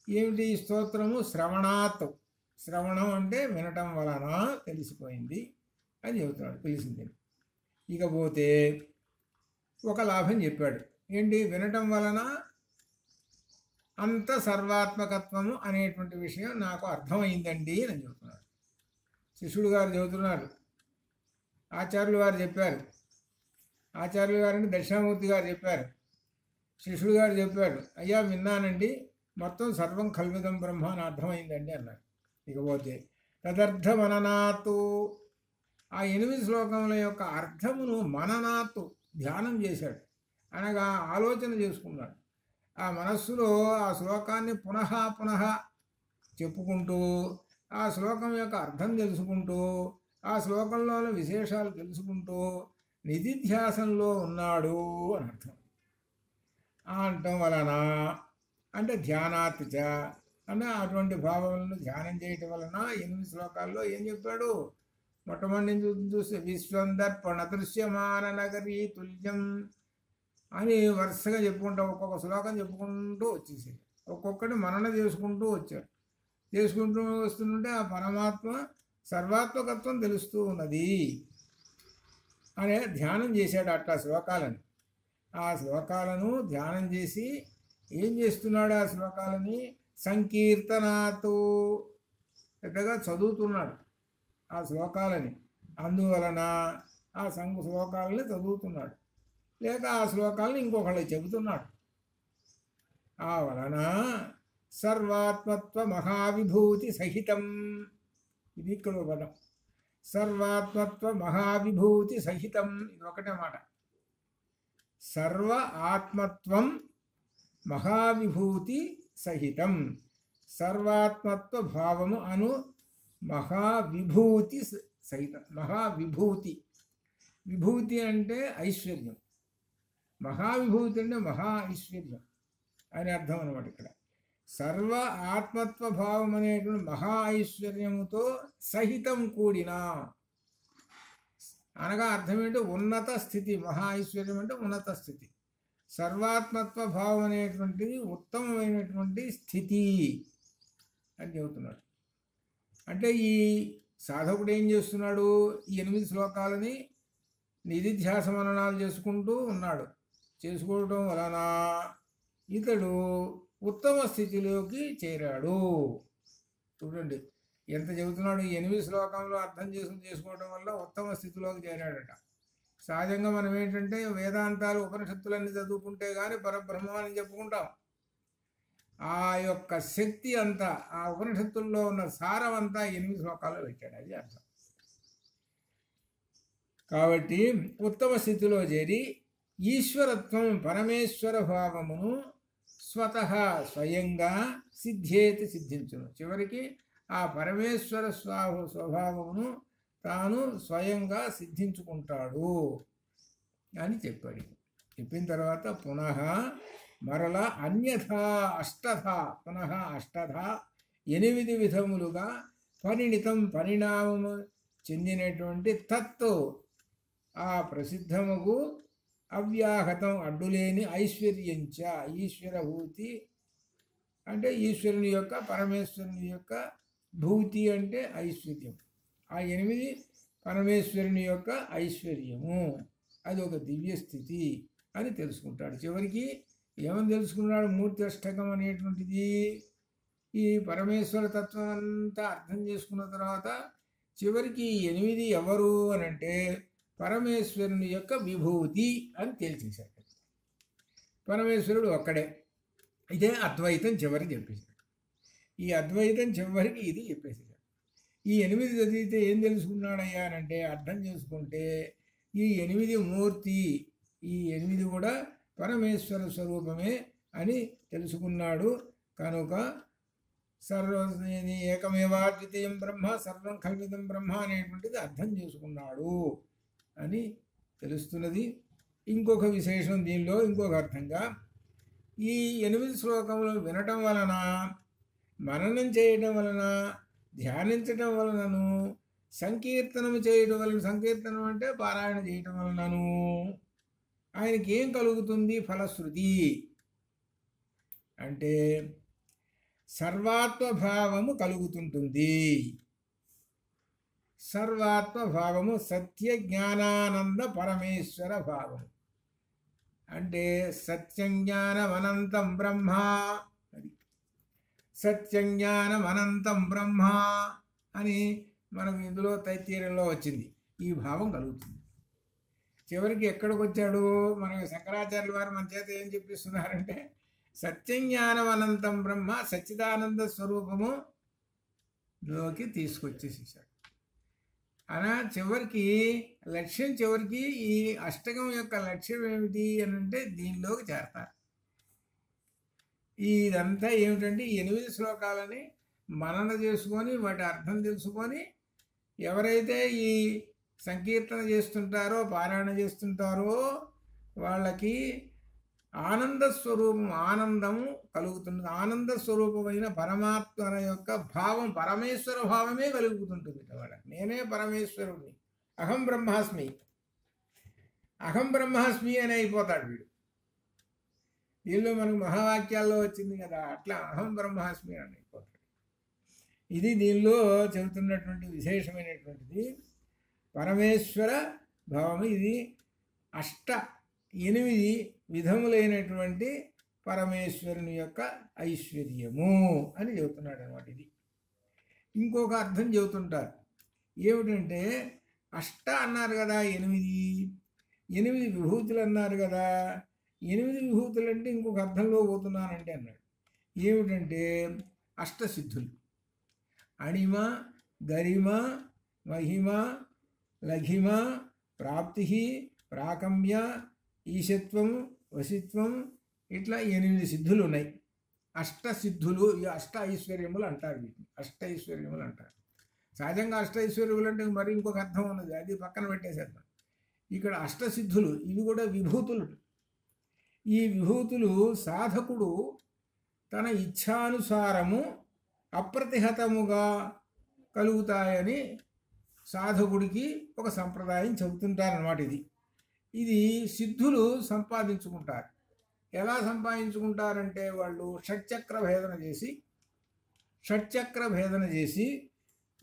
ఏమిటి ఈ స్తోత్రము? శ్రవణం అంటే వినటం వలన తెలిసిపోయింది అని చెబుతున్నాడు. తెలిసింది. ఇకపోతే ఒక లాభం చెప్పాడు. ఏంటి? వినటం వలన అంత సర్వాత్మకత్వము అనేటువంటి విషయం నాకు అర్థమైందండి అని చెబుతున్నాడు. శిష్యుడు గారు చెబుతున్నారు. ఆచార్యులు గారు చెప్పారు. ఆచార్యులు గారిని దక్షిణామూర్తి గారు చెప్పారు. శిష్యుడు గారు చెప్పాడు, అయ్యా విన్నానండి, మొత్తం సర్వం కల్విదం బ్రహ్మ అని అర్థమైందండి అన్నారు. ఇకపోతే తదర్థమననాతు, ఆ 8 శ్లోకముల యొక్క అర్థమును మననాతు ధ్యానం చేశాడు. అనగా ఆలోచన చేసుకున్నాడు. ఆ మనస్సులో ఆ శ్లోకాన్ని పునః చెప్పుకుంటూ ఆ శ్లోకం యొక్క అర్థం తెలుసుకుంటూ ఆ శ్లోకంలోని విశేషాలు తెలుసుకుంటూ నిధిధ్యాసంలో ఉన్నాడు అని అర్థం. అనటం వలన అంటే ధ్యానాత్చ అంటే అటువంటి భావనలను ధ్యానం చేయటం వలన 8 శ్లోకాల్లో ఏం చెప్పాడు? మొట్టమొదటి చూస్తే విశ్వందర్పణ దృశ్యమాన నగరీ తుల్యం అని వరుసగా చెప్పుకుంటూ ఒక్కొక్క శ్లోకం చెప్పుకుంటూ వచ్చేసేది. ఒక్కొక్కటి మనన చేసుకుంటూ వచ్చారు. చేసుకుంటూ వస్తుంటే ఆ పరమాత్మ సర్వాత్మకత్వం తెలుస్తూ ఉన్నది అనే ధ్యానం చేశాడు అట్లా శ్లోకాలను. ఆ శ్లోకాలను ధ్యానం చేసి ఏం చేస్తున్నాడు? ఆ శ్లోకాలని సంకీర్తనాతో పెద్దగా చదువుతున్నాడు ఆ శ్లోకాలని. అందువలన ఆ శ్లోకాలని చదువుతున్నాడు, లేక ఆ శ్లోకాలను ఇంకొకళ్ళకి చెబుతున్నాడు. ఆ వలన సర్వాత్మత్వ మహావిభూతి సహితం, ఇది ఇక్కడ పదం. సర్వాత్మత్వ మహావిభూతి సహితం, ఇది ఒకటే మాట. సర్వ ఆత్మత్వం మహావిభూతి సహితం. సర్వాత్మత్వ భావము అను మహావిభూతి సహితం. మహావిభూతి, విభూతి అంటే ఐశ్వర్యం, మహావిభూతి అంటే మహా ఐశ్వర్యం అని అర్థం అన్నమాట. ఇక్కడ సర్వ ఆత్మత్వ భావం అనేటువంటి మహా ఐశ్వర్యముతో సహితం కూడిన, అనగా అర్థం ఏంటంటే ఉన్నత స్థితి. మహా ఐశ్వర్యం అంటే ఉన్నత స్థితి. సర్వాత్మత్వ భావం అనేటువంటిది ఉత్తమమైనటువంటి స్థితి అని చెబుతున్నాడు. అంటే ఈ సాధకుడు ఏం చేస్తున్నాడు? ఈ 8 శ్లోకాలని నిధిధ్యాస మననాలు చేసుకుంటూ ఉన్నాడు. చేసుకోవడం వలన ఇతడు ఉత్తమ స్థితిలోకి చేరాడు. చూడండి ఎంత చెబుతున్నాడు. ఈ 8 శ్లోకంలో అర్థం చేసుకోవడం వల్ల ఉత్తమ స్థితిలోకి చేరాడట. సహజంగా మనం ఏంటంటే వేదాంతాలు ఉపనిషత్తులన్నీ చదువుకుంటే కానీ పరబ్రహ్మం అని చెప్పుకుంటాం. ఆ యొక్క శక్తి అంతా, ఆ ఉపనిషత్తుల్లో ఉన్న సారం అంతా 8 శ్లోకాల్లో పెట్టాడు. అది అర్థం. కాబట్టి ఉత్తమ స్థితిలో చేరి ఈశ్వరత్వం పరమేశ్వర భావమును స్వయంగా సిద్ధ్యేతి సిద్ధించును. చివరికి ఆ పరమేశ్వర స్వభావమును తాను స్వయంగా సిద్ధించుకుంటాడు అని చెప్పాడు. చెప్పిన తర్వాత పునః మరల అన్యథా అష్టధా, పునః అష్టధా 8 విధములుగా పరిణితం పరిణామము చెందినటువంటి తత్తు ఆ ప్రసిద్ధముకు అవ్యాహతం అడ్డులేని ఐశ్వర్యంచ, ఈశ్వరభూతి అంటే ఈశ్వరుని యొక్క, పరమేశ్వరుని యొక్క భూతి అంటే ఐశ్వర్యం. ఆ 8 పరమేశ్వరుని యొక్క ఐశ్వర్యము, అది ఒక దివ్య స్థితి అని తెలుసుకుంటాడు. చివరికి ఏమని తెలుసుకున్నాడు? మూర్తి అష్టకం అనేటువంటిది ఈ పరమేశ్వర తత్వం అంతా అర్థం చేసుకున్న తర్వాత చివరికి 8 ఎవరు అని అంటే పరమేశ్వరుని యొక్క విభూతి అని తెలిసేశాడు. పరమేశ్వరుడు ఒక్కడే. ఇదే అద్వైతం చివరికి చెప్పేశాడు. ఈ అద్వైతం చివరికి ఇది చెప్పేశాడు. ఈ 8 చదివితే ఏం తెలుసుకున్నాడయ్యా అని అంటే, అర్థం చేసుకుంటే ఈ 8 మూర్తి, ఈ 8 కూడా పరమేశ్వర స్వరూపమే అని తెలుసుకున్నాడు. కనుక ఏకమేవాద్వితీయం బ్రహ్మ సర్వం కల్పితం బ్రహ్మ అనేటువంటిది అర్థం చేసుకున్నాడు అని తెలుస్తున్నది. ఇంకొక విశేషం దీనిలో, ఇంకొక అర్థంగా ఈ 8 శ్లోకములు వినటం వలన, మననం చేయడం వలన, ధ్యానించటం వలనను, సంకీర్తనం చేయడం వలన, సంకీర్తనం అంటే పారాయణ చేయటం వలనను ఆయనకి ఏం కలుగుతుంది? ఫలశ్రుతి అంటే సర్వాత్మభావము కలుగుతుంటుంది. సర్వాత్మభావము సత్య జ్ఞానానంద పరమేశ్వర భావము. అంటే సత్యం జ్ఞానం అనంతం బ్రహ్మ, అది సత్యం జ్ఞానం అనంతం బ్రహ్మ అని మనకు ఇందులో తైత్తీర్యంలో వచ్చింది. ఈ భావం కలుగుతుంది. చివరికి ఎక్కడికి వచ్చాడు? మన శంకరాచార్యుల వారు మన చేత ఏం చెప్పిస్తున్నారంటే సత్యం జ్ఞానం అనంతం బ్రహ్మ సచ్చిదానంద స్వరూపములోకి తీసుకొచ్చేసేసాడు. అలా చివరికి లక్ష్యం, చివరికి ఈ అష్టకం యొక్క లక్ష్యం ఏమిటి అని అంటే దీనిలోకి చేరతారు. ఇదంతా ఏమిటంటే 8 శ్లోకాలని మనన చేసుకొని వాటి అర్థం తెలుసుకొని ఎవరైతే ఈ సంకీర్తన చేస్తుంటారో, పారాయణ చేస్తుంటారో వాళ్ళకి ఆనంద స్వరూపం, ఆనందము కలుగుతుంది. ఆనంద స్వరూపమైన పరమాత్మ యొక్క భావం, పరమేశ్వర భావమే కలుగుతుంటుంది. వాళ్ళకి నేనే పరమేశ్వరుడిని, అహం బ్రహ్మాస్మి, అహం బ్రహ్మాస్మి అని అయిపోతాడు వీడు. దీనిలో మనకు మహావాక్యాల్లో వచ్చింది కదా, అట్లా అహం బ్రహ్మాస్మి అని అయిపోతుంది. ఇది దీనిలో చెబుతున్నటువంటి విశేషమైనటువంటిది పరమేశ్వర భావము. ఇది 8 విధములైనటువంటి పరమేశ్వరుని యొక్క ఐశ్వర్యము అని చెబుతున్నాడు అన్నమాట. ఇది ఇంకొక అర్థం చెబుతుంటారు. ఏమిటంటే అన్నారు కదా, 8 విభూతులు అన్నారు కదా. 8 విభూతులు అంటే ఇంకొక అర్థంలో పోతున్నానంటే అన్నాడు. ఏమిటంటే అష్టసిద్ధులు: అణిమ, గరిమ, మహిమ, లఘిమ, ప్రాప్తి, ప్రాకమ్య, ఈశత్వం, వశిత్వం, ఇట్లా 8 సిద్ధులు ఉన్నాయి. అష్టసిద్ధులు, ఈ ఐశ్వర్యములు అంటారు. వీటిని ఐశ్వర్యములు అంటారు. సహజంగా ఐశ్వర్యములు అంటే మరి ఇంకొక అర్థం ఉన్నది, అది పక్కన పెట్టేసేద్దాం. ఇక్కడ అష్టసిద్ధులు, ఇవి కూడా విభూతులు. ఈ విభూతులు సాధకుడు తన ఇచ్ఛానుసారము అప్రతిహతముగా కలుగుతాయని సాధకుడికి ఒక సంప్రదాయం చెబుతుంటారన్నమాట. ఇది సిద్ధులు సంపాదించుకుంటారు. ఎలా సంపాదించుకుంటారంటే వాళ్ళు షట్చక్ర భేదన చేసి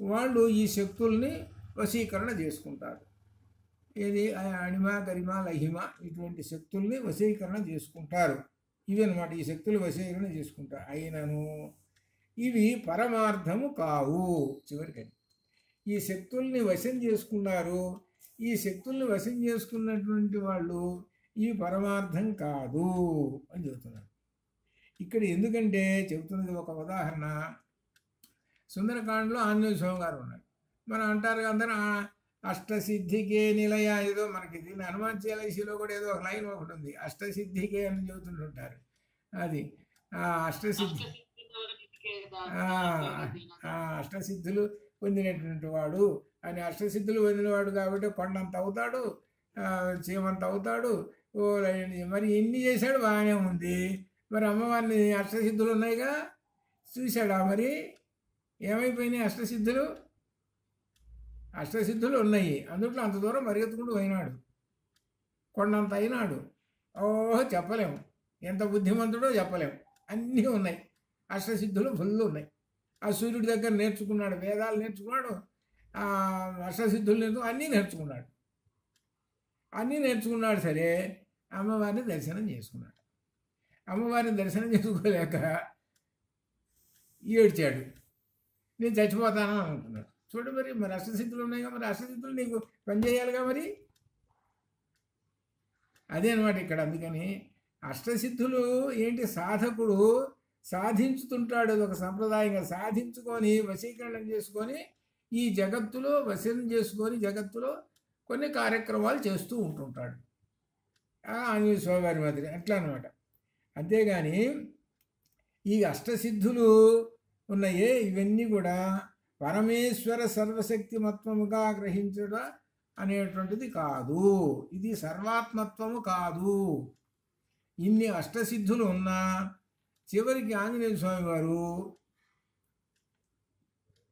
వాళ్ళు ఈ శక్తుల్ని వశీకరణ చేసుకుంటారు. ఏది అణిమ, గరిమ, లహిమ ఇటువంటి శక్తుల్ని వశీకరణ చేసుకుంటారు. ఇవి అన్నమాట, ఈ శక్తులు వశీకరణ చేసుకుంటారు. అయినను ఇవి పరమార్థము కావు. చివరికని ఈ శక్తుల్ని వశం చేసుకున్నారు. ఈ శక్తుల్ని వశం చేసుకున్నటువంటి వాళ్ళు ఇవి పరమార్థం కాదు అని చెబుతున్నారు. ఇక్కడ ఎందుకంటే చెబుతున్నది ఒక ఉదాహరణ. సుందరకాండలో ఆంజనేయ స్వామి గారు ఉన్నారు. మనం అంటారు అందరూ అష్టసిద్ధికే నిలయ, ఏదో మనకి దీన్ని హనుమాన్ చాలీసాలో కూడా ఏదో ఒక లైన్ ఒకటి ఉంది, అష్టసిద్ధికే అని చెబుతుంటుంటారు. అది అష్టసిద్ధులు పొందినటువంటి వాడు అని. అష్టసిద్ధులు పొందినవాడు కాబట్టి కొండంత అవుతాడు, చీమంత అవుతాడు. మరి ఎన్ని చేశాడు బాగానే ఉంది. మరి అమ్మవారిని అష్టసిద్ధులు ఉన్నాయిగా చూశాడా? మరి ఏమైపోయినాయి అష్టసిద్ధులు ఉన్నాయి. అందుట్లో అంత దూరం పరిగెత్తుకుంటూ పోయినాడు, కొండంత అయినాడు. చెప్పలేము, ఎంత బుద్ధిమంతుడో చెప్పలేము. అన్నీ ఉన్నాయి, అష్టసిద్ధులు ఫుల్ ఉన్నాయి. ఆ సూర్యుడి దగ్గర నేర్చుకున్నాడు, వేదాలు నేర్చుకున్నాడు, అష్టసిద్ధులు అన్నీ నేర్చుకున్నాడు. సరే, అమ్మవారిని దర్శనం చేసుకున్నాడు. అమ్మవారిని దర్శనం చేసుకోలేక ఏడ్చాడు. నేను చచ్చిపోతానని అనుకున్నాడు. చూడు, మరి అష్టసిద్ధులు ఉన్నాయిగా, మరి అష్టసిద్ధులు నీకు పనిచేయాలిగా. మరి అదే అనమాట ఇక్కడ. అందుకని అష్టసిద్ధులు ఏంటి, సాధకుడు సాధించుతుంటాడు. ఒక సంప్రదాయంగా సాధించుకొని వశీకరణం చేసుకొని ఈ జగత్తులో వశం చేసుకొని జగత్తులో కొన్ని కార్యక్రమాలు చేస్తూ ఉంటుంటాడు. ఆంజనేయ స్వామి వారి మాదిరి అట్లా అనమాట. అంతేగాని ఈ అష్టసిద్ధులు ఉన్నాయే, ఇవన్నీ కూడా పరమేశ్వర సర్వశక్తిమత్వముగా గ్రహించుట అనేటువంటిది కాదు. ఇది సర్వాత్మత్వము కాదు. ఇన్ని అష్టసిద్ధులు ఉన్నా చివరికి ఆంజనేయ స్వామి వారు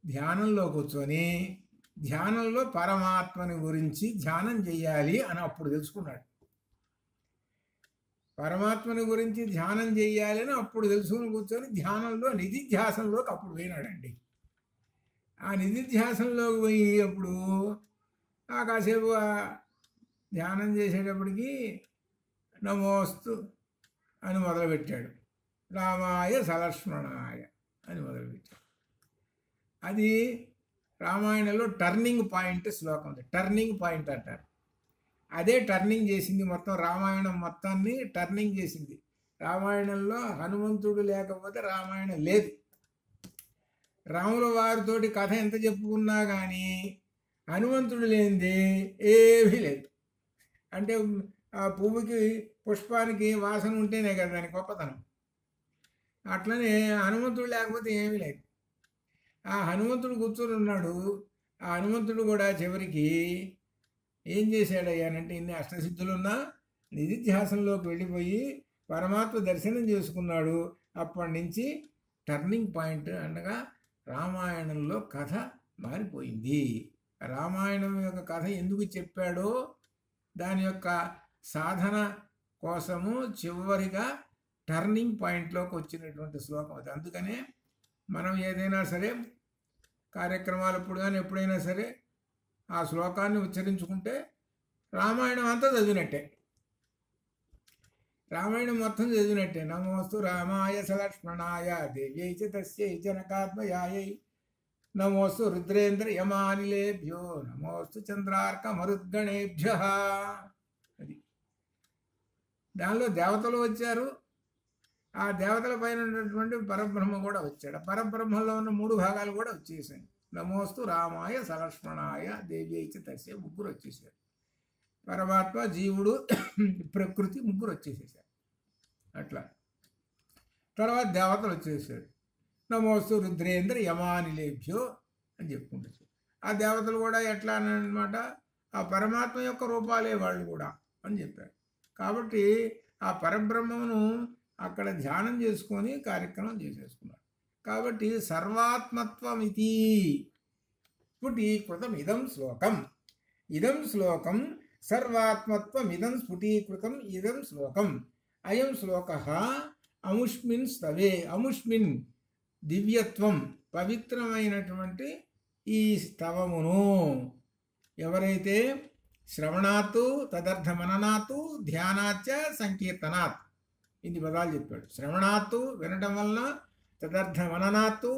ధ్యానంలో కూర్చొని ధ్యానంలో పరమాత్మని గురించి ధ్యానం చేయాలి అని అప్పుడు తెలుసుకున్నాడు. పరమాత్మని గురించి ధ్యానం చేయాలి అని అప్పుడు తెలుసుకుని కూర్చొని ధ్యానంలో నిధిధ్యాసంలోకి అప్పుడు పోయినాడండి. ఆ నిధిధ్యాసంలోకి పోయి అప్పుడు కాసేపు ధ్యానం చేసేటప్పటికి నమోస్తు అని మొదలుపెట్టాడు. రామాయ సలక్ష్మణాయ అని మొదలుపెట్టాడు. అది రామాయణంలో టర్నింగ్ పాయింట్ శ్లోకం, టర్నింగ్ పాయింట్ అంటారు. అదే టర్నింగ్ చేసింది, మొత్తం రామాయణం మొత్తాన్ని టర్నింగ్ చేసింది. రామాయణంలో హనుమంతుడు లేకపోతే రామాయణం లేదు. రాముల వారితోటి కథ ఎంత చెప్పుకున్నా కానీ హనుమంతుడు లేనిదే ఏమీ లేదు. అంటే ఆ పువ్వుకి పుష్పానికి వాసన ఉంటేనే కదా దాని గొప్పతనం. అట్లనే హనుమంతుడు లేకపోతే ఏమీ లేదు. ఆ హనుమంతుడు కూర్చొని ఉన్నాడు. ఆ హనుమంతుడు కూడా చివరికి ఏం చేశాడయ్యానంటే ఇన్ని అష్టసిద్ధులున్నా నిధిధ్యాసంలోకి వెళ్ళిపోయి పరమాత్మ దర్శనం చేసుకున్నాడు. అప్పటి నుంచి టర్నింగ్ పాయింట్ అనగా రామాయణంలో కథ మారిపోయింది. రామాయణం యొక్క కథ ఎందుకు చెప్పాడో దాని యొక్క సాధన కోసము చివరిగా టర్నింగ్ పాయింట్లోకి వచ్చినటువంటి శ్లోకం అది. అందుకనే మనం ఏదైనా సరే కార్యక్రమాలప్పుడు కానీ ఎప్పుడైనా సరే ఆ శ్లోకాన్ని ఉచ్చరించుకుంటే రామాయణం అంతా చదివినట్టే, రామాయణం మొత్తం చదివినట్టే. నమోస్తు రామాయ సలక్ష్మణాయ దేవ్యై చ తస్యై జనకాత్మయాయై నమోస్తు రుద్రేంద్ర యమానిలేభ్యో నమోస్తు చంద్రార్క మరుద్గణేభ్య. అది దానిలో దేవతలు వచ్చారు, ఆ దేవతల పైన ఉన్నటువంటి పరబ్రహ్మ కూడా వచ్చాడు. పరబ్రహ్మలో ఉన్న 3 భాగాలు కూడా వచ్చేసాయి. నమోస్తు రామాయ సలక్ష్మణాయ దేవ్యై చ తస్యై ముగ్గురు వచ్చేసారు. పరమాత్మ, జీవుడు, ప్రకృతి ముగ్గురు వచ్చేసేసారు. అట్లా తర్వాత దేవతలు వచ్చేసాడు. నమోస్తు రుద్రేంద్ర యమానిలేభ్యో అని చెప్పుకుంటారు. ఆ దేవతలు కూడా ఎట్లా అనమాట, ఆ పరమాత్మ యొక్క రూపాలే వాళ్ళు కూడా అని చెప్పారు. కాబట్టి ఆ పరబ్రహ్మను అక్కడ ధ్యానం చేసుకొని కార్యక్రమం చేసేసుకున్నారు. కాబట్టి సర్వాత్మత్వమితి స్ఫుటీకృతం ఇదం శ్లోకం. ఇదం శ్లోకం సర్వాత్మత్వం ఇదం స్ఫుటీకృతం ఇదం శ్లోకం. అయం శ్లోక అముష్మిన్ స్తవే. అముష్మిన్ దివ్యత్వం, పవిత్రమైనటువంటి ఈ స్తవమును ఎవరైతే శ్రవణాత్తు తదర్థ మననాత్తు ధ్యానాచ్చ సంకీర్తనాత్, ఇన్ని పదాలు చెప్పాడు. శ్రవణాత్తు వినటం వలన, తదర్థ మననాత్తు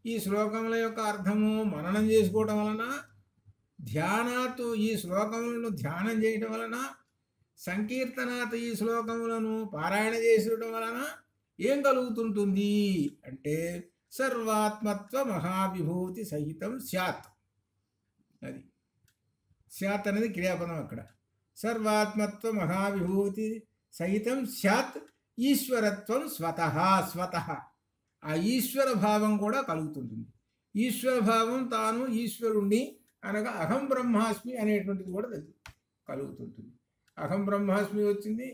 ఈ శ్లోకముల యొక్క అర్థము మననం చేసుకోవటం వలన, ధ్యానాత్తు ఈ శ్లోకములను ధ్యానం చేయటం వలన, సంకీర్తనాత్ ఈ శ్లోకములను పారాయణ చేసడం వలన ఏం కలుగుతుంటుంది అంటే సర్వాత్మత్వ మహావిభూతి సహితం స్యాత్. అది స్యాత్ అనేది క్రియాపదం. అక్కడ సర్వాత్మత్వ మహావిభూతి సహితం స్యాత్ ఈశ్వరత్వం స్వతః. స్వతః ఆ ఈశ్వర భావం కూడా కలుగుతుంటుంది. ఈశ్వర భావం తాను ఈశ్వరుణ్ణి అనగా అహం బ్రహ్మాస్మి అనేటువంటిది కూడా కలుగుతుంటుంది. అహం బ్రహ్మాస్మి వచ్చింది,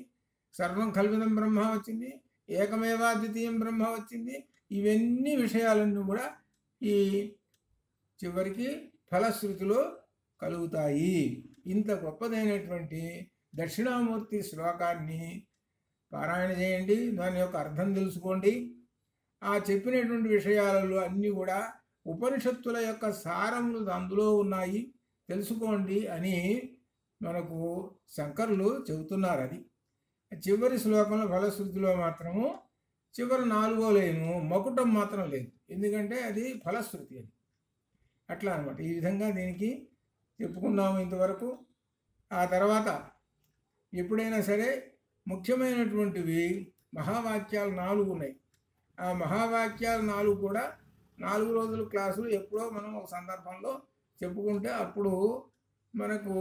సర్వం కల్విదం బ్రహ్మ వచ్చింది, ఏకమేవా ద్వితీయం బ్రహ్మ వచ్చింది. ఇవన్నీ విషయాలన్నీ కూడా ఈ చివరికి ఫలశ్రుతిలో కలుగుతాయి. ఇంత గొప్పదైనటువంటి దక్షిణామూర్తి శ్లోకాన్ని పారాయణ చేయండి, దాని యొక్క అర్థం తెలుసుకోండి. ఆ చెప్పినటువంటి విషయాలలో అన్నీ కూడా ఉపనిషత్తుల యొక్క సారములు అందులో ఉన్నాయి, తెలుసుకోండి అని మనకు శంకరులు చెబుతున్నారు. అది చివరి శ్లోకంలో ఫలశ్రుతిలో మాత్రము చివరి 4వ లైను మకుటం మాత్రం లేదు, ఎందుకంటే అది ఫలశ్రుతి. అది అట్లా అనమాట. ఈ విధంగా దీనికి చెప్పుకున్నాము ఇంతవరకు. ఆ తర్వాత ఎప్పుడైనా సరే ముఖ్యమైనటువంటివి మహావాక్యాలు 4 ఉన్నాయి. ఆ మహావాక్యాలు 4 కూడా 4 రోజుల క్లాసులు ఎప్పుడో మనం ఒక సందర్భంలో చెప్పుకుంటే అప్పుడు మనకు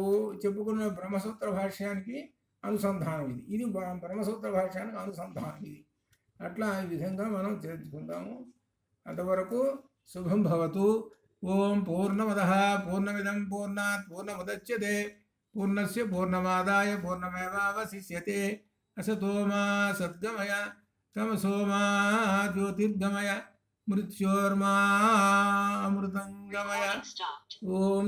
చెప్పుకున్న బ్రహ్మసూత్ర భాష్యానికి అనుసంధానం ఇది. ఇది బ్రహ్మసూత్ర భాష్యానికి అనుసంధానం ఇది. అట్లా ఈ విధంగా మనం తెలుసుకుందాము. అంతవరకు శుభం భవతు. ఓం పూర్ణమదః పూర్ణమిదం పూర్ణాత్ పూర్ణముదచ్యతే పూర్ణస్య పూర్ణమాదాయ పూర్ణమేవావశిష్యతే. అసతో మా సద్గమయ తమసో మా జ్యోతిర్గమయ మృత్యోర్మా అమృతం గమయ. ఓం